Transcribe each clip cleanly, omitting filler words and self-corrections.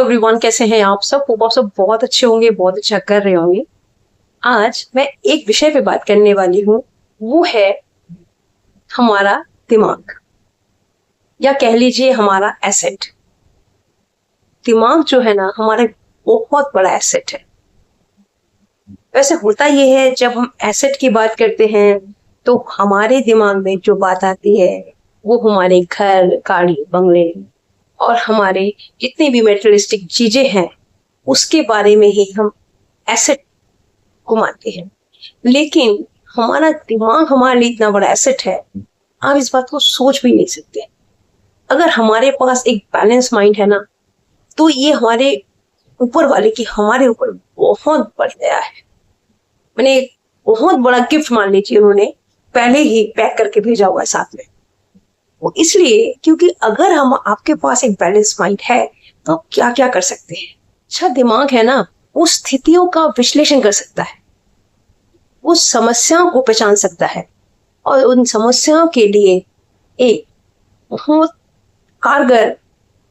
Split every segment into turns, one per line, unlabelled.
Everyone, कैसे हैं आप सब? होप आप सब बहुत अच्छे होंगे, बहुत अच्छा कर रहे होंगे। आज मैं एक विषय पे बात करने वाली हूँ, वो है हमारा दिमाग, या कह लीजिए हमारा एसेट। दिमाग जो है ना, हमारा बहुत बड़ा एसेट है। वैसे होता ये है, जब हम एसेट की बात करते हैं तो हमारे दिमाग में जो बात आती है वो हमारे घर, गाड़ी, बंगले और हमारे जितनी भी मेटेरियलिस्टिक चीजें हैं उसके बारे में ही हम एसेट को मानते हैं। लेकिन हमारा दिमाग हमारे लिए इतना बड़ा एसेट है, आप इस बात को सोच भी नहीं सकते। अगर हमारे पास एक बैलेंस माइंड है ना, तो ये हमारे ऊपर वाले की हमारे ऊपर बहुत बढ़ गया है। मैंने एक बहुत बड़ा गिफ्ट मान लीजिए उन्होंने पहले ही पैक करके भेजा हुआ है साथ में। वो इसलिए क्योंकि अगर हम आपके पास एक बैलेंस माइंड है तो आप क्या क्या कर सकते हैं। अच्छा दिमाग है ना, वो स्थितियों का विश्लेषण कर सकता है, वो समस्याओं को पहचान सकता है और उन समस्याओं के लिए एक बहुत कारगर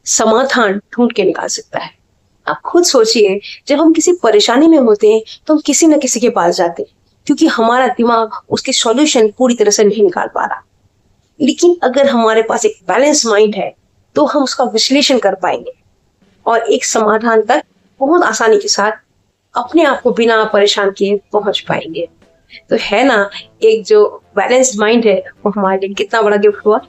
समाधान ढूंढ के निकाल सकता है। आप खुद सोचिए, जब हम किसी परेशानी में होते हैं तो हम किसी न किसी के पास जाते हैं, क्योंकि हमारा दिमाग उसकी सॉल्यूशन पूरी तरह से नहीं निकाल पा रहा। लेकिन अगर हमारे पास एक बैलेंस माइंड है तो हम उसका विश्लेषण कर पाएंगे और एक समाधान तक बहुत आसानी के साथ अपने आप को बिना परेशान किए पहुंच पाएंगे। तो है ना, एक जो बैलेंस्ड माइंड है वो हमारे लिए कितना बड़ा गिफ्ट हुआ।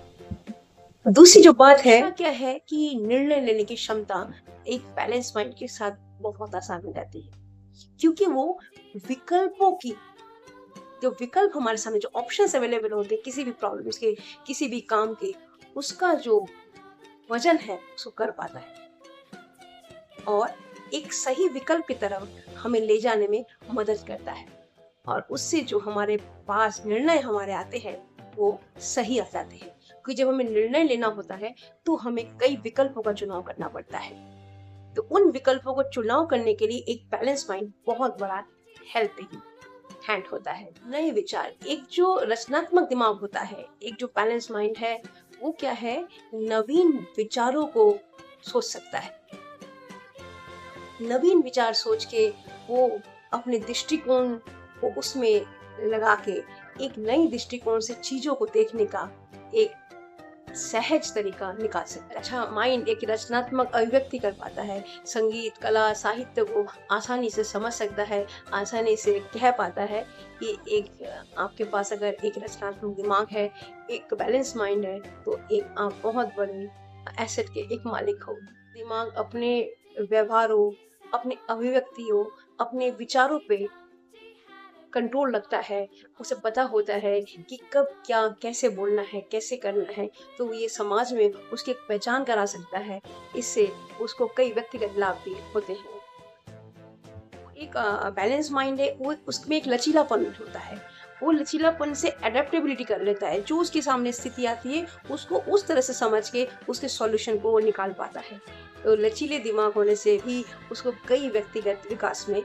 दूसरी जो बात है क्या है कि निर्णय लेने की क्षमता एक बैलेंस माइंड के साथ बहुत आसान हो जाती है, क्योंकि वो विकल्पों की जो विकल्प हमारे सामने जो ऑप्शंस अवेलेबल होते हैं किसी भी प्रॉब्लम्स के, किसी भी काम के, उसका जो वजन है उसको कर पाता है और एक सही विकल्प की तरफ हमें ले जाने में मदद करता है। और उससे जो हमारे पास निर्णय हमारे आते हैं वो सही आ जाते हैं, क्योंकि जब हमें निर्णय लेना होता है तो हमें कई विकल्पों का चुनाव करना पड़ता है। तो उन विकल्पों को चुनाव करने के लिए एक बैलेंस माइंड बहुत बड़ा हेल्पिंग हैंड होता है। नए विचार, एक जो रचनात्मक दिमाग होता है, एक जो बैलेंस माइंड है, वो क्या है, नवीन विचारों को सोच सकता है। नवीन विचार सोच के वो अपने दृष्टिकोण को उसमें लगा के एक नई दृष्टिकोण से चीजों को देखने का एक सहज तरीका निकाल सकता है। अच्छा माइंड एक रचनात्मक अभिव्यक्ति कर पाता है, संगीत, कला, साहित्य को आसानी से समझ सकता है, आसानी से कह पाता है कि एक आपके पास अगर एक रचनात्मक दिमाग है, एक बैलेंस माइंड है, तो एक आप बहुत बड़े एसेट के एक मालिक हो। दिमाग अपने व्यवहारों, अपने अभिव्यक्तियों, अपने विचारों पे कंट्रोल रखता है। उसे पता होता है कि कब क्या कैसे बोलना है, कैसे करना है, तो वो ये समाज में उसकी एक पहचान करा सकता है। इससे उसको कई व्यक्तिगत लाभ भी होते हैं। एक बैलेंस माइंड है, वो उसमें एक लचीलापन होता है। वो लचीलापन से अडेप्टेबिलिटी कर लेता है, जो उसके सामने स्थिति आती है उसको उस तरह से समझ के उसके सॉल्यूशन को वो निकाल पाता है। तो लचीले दिमाग होने से भी उसको कई व्यक्तिगत विकास में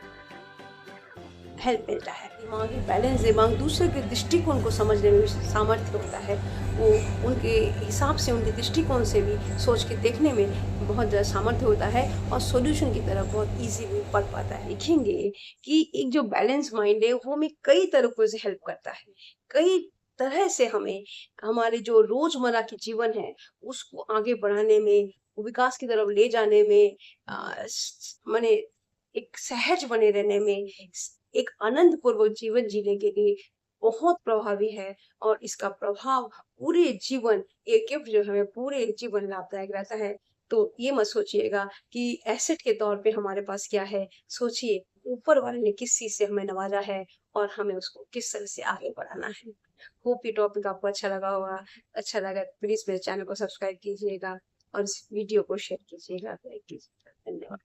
हेल्प मिलता है। दिमागी बैलेंस दिमाग दूसरे के दृष्टिकोण को समझने में सामर्थ्य होता है। वो उनके हिसाब से, उनके दृष्टिकोण से भी सोच के देखने में बहुत ज़्यादा सामर्थ्य होता है और सॉल्यूशन की तरफ बहुत इजीली पढ़ पाता है। देखेंगे कि एक जो बैलेंस माइंड है वो हमें कई तरीकों से हेल्प करता है। कई तरह से हमें हमारे जो रोजमर्रा के जीवन है उसको आगे बढ़ाने में, विकास की तरफ ले जाने में, माने एक सहज बने रहने में, एक आनंद पूर्वक जीवन जीने के लिए बहुत प्रभावी है। और इसका प्रभाव पूरे जीवन, ये गिफ्ट जो हमें पूरे जीवन लाभदायक रहता है। तो ये मत सोचिएगा कि एसेट के तौर पे हमारे पास क्या है, सोचिए ऊपर वाले ने किस चीज से हमें नवाजा है और हमें उसको किस तरह से आगे बढ़ाना है। होप ये टॉपिक आपको अच्छा लगा होगा। अच्छा लगा प्लीज मेरे चैनल को सब्सक्राइब कीजिएगा और इस वीडियो को शेयर कीजिएगा, लाइक कीजिएगा। धन्यवाद।